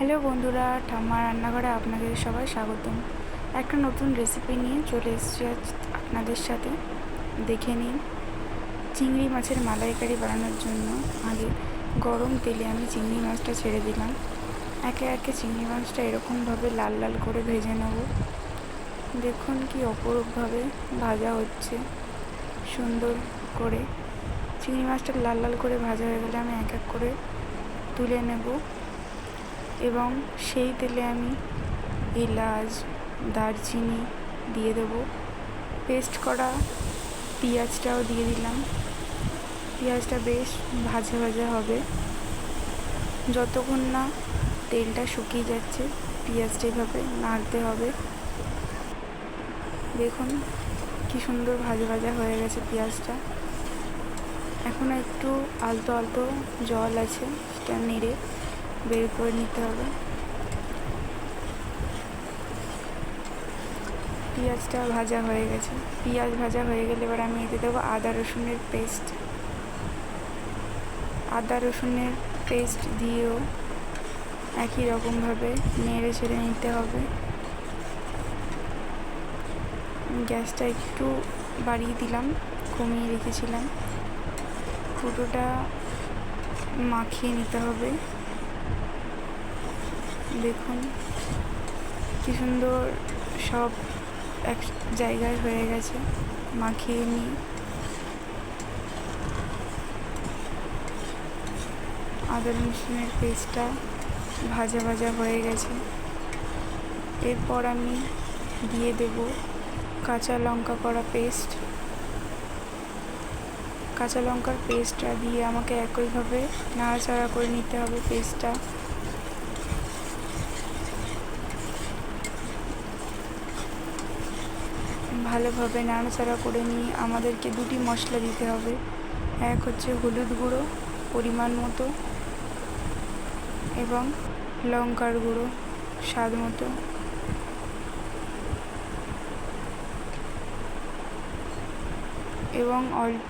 Hello বন্ধুরা, ঠাম্মার রান্নাঘরে আপনাদের সবাই স্বাগতম। একটা নতুন রেসিপি নিয়ে চলে এসেছি আজ আপনাদের সাথে। দেখে নিন। চিংড়ি মাছের মালাইকারি বানানোর জন্য আগে গরম তেলে আমি চিংড়ি মাছটা ছেড়ে দিলাম। একে একে চিংড়ি মাছটা এরকমভাবে লাল লাল করে ভেজে নেব। দেখুন কি অপরূপভাবে ভাজা হচ্ছে সুন্দর করে। চিংড়ি মাছটা লাল লাল করে ভাজা হয়ে গেলে আমি এক এক করে তুলে নেব এবং সেই তেলে আমি এলাচ, দারচিনি দিয়ে দেবো। পেস্ট করা পেঁয়াজটাও দিয়ে দিলাম। পেঁয়াজটা বেশ ভাজা ভাজা হবে। যতক্ষণ না তেলটা শুকিয়ে যাচ্ছে পেঁয়াজটা এইভাবে নাড়তে হবে। দেখুন কি সুন্দর ভাজা ভাজা হয়ে গেছে পেঁয়াজটা। এখন একটু আলতো আলতো জল আছে, সেটা নেড়ে বের করে নিতে হবে। পেঁয়াজটা ভাজা হয়ে গেছে। পেঁয়াজ ভাজা হয়ে গেলে এবার আমি এতে দেবো আদা রসুনের পেস্ট। আদা রসুনের পেস্ট দিয়েও একই রকমভাবে নেড়ে ছেড়ে নিতে হবে। গ্যাসটা একটু বাড়িয়ে দিলাম, কমিয়ে রেখেছিলাম। পুরোটা মাখিয়ে নিতে হবে। দেখুন কি সুন্দর সব এক জায়গায় হয়ে গেছে। মাখিয়ে নিয়ে আদা রসুনের পেস্টটা ভাজা ভাজা হয়ে গেছে। এরপর আমি দিয়ে দেব কাঁচা লঙ্কা করা পেস্ট। কাঁচা লঙ্কার পেস্টটা দিয়ে আমাকে একইভাবে নাড়াচাড়া করে নিতে হবে। পেস্টটা ভালোভাবে নাড়াচাড়া করে নিয়ে আমাদেরকে দুটি মশলা দিতে হবে। এক হচ্ছে হলুদ গুঁড়ো পরিমাণ মতো এবং লঙ্কার গুঁড়ো স্বাদ মতো। এবং অল্প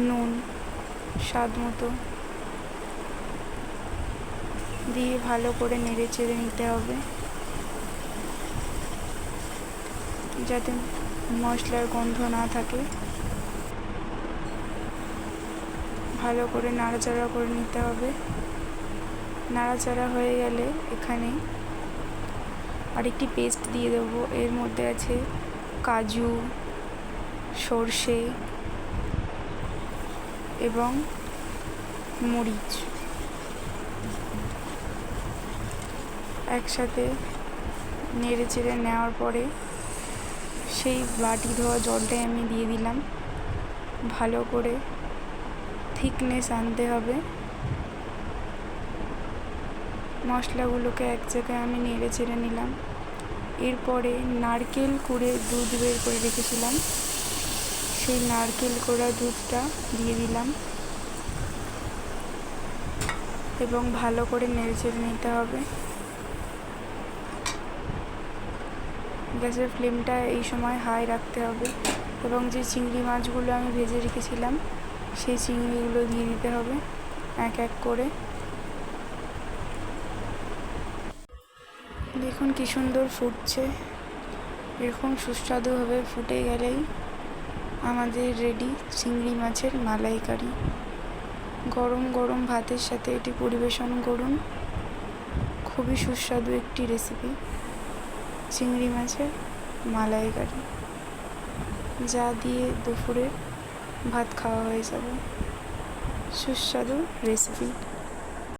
নুন স্বাদ মতো দিয়ে ভালো করে নেড়ে চেড়ে নিতে হবে, যাতে মশলার গন্ধ না থাকে। ভালো করে নাড়াচাড়া করে নিতে হবে। নাড়াচাড়া হয়ে গেলে এখানে আরেকটি পেস্ট দিয়ে দেবো। এর মধ্যে আছে কাজু, সর্ষে এবং মরিচ। একসাথে নেড়ে চেড়ে নেওয়ার পরে সেই বাটি ধোয়া জলটাই আমি দিয়ে দিলাম। ভালো করে থিকনেস আনতে হবে। মশলাগুলোকে এক জায়গায় আমি নেড়ে চেড়ে নিলাম। এরপরে নারকেল কুড়ে দুধ বের করে রেখেছিলাম, সেই নারকেল কোড়া দুধটা দিয়ে দিলাম এবং ভালো করে নেড়ে চেড়ে নিতে হবে। গ্যাসের ফ্লেমটা এই সময় হাই রাখতে হবে এবং যে চিংড়ি মাছগুলো আমি ভেজে রেখেছিলাম সেই চিংড়িগুলো দিয়ে দিতে হবে এক এক করে। দেখুন কি সুন্দর ফুটছে। এরকম সুস্বাদুভাবে ফুটে গেলেই আমাদের রেডি চিংড়ি মাছের মালাইকারি। গরম গরম ভাতের সাথে এটি পরিবেশন করুন। খুবই সুস্বাদু একটি রেসিপি চিংড়ি মাছের মালাইকারি, যা দিয়ে দুপুরে ভাত খাওয়া হয়ে যাবে। সুস্বাদু রেসিপি।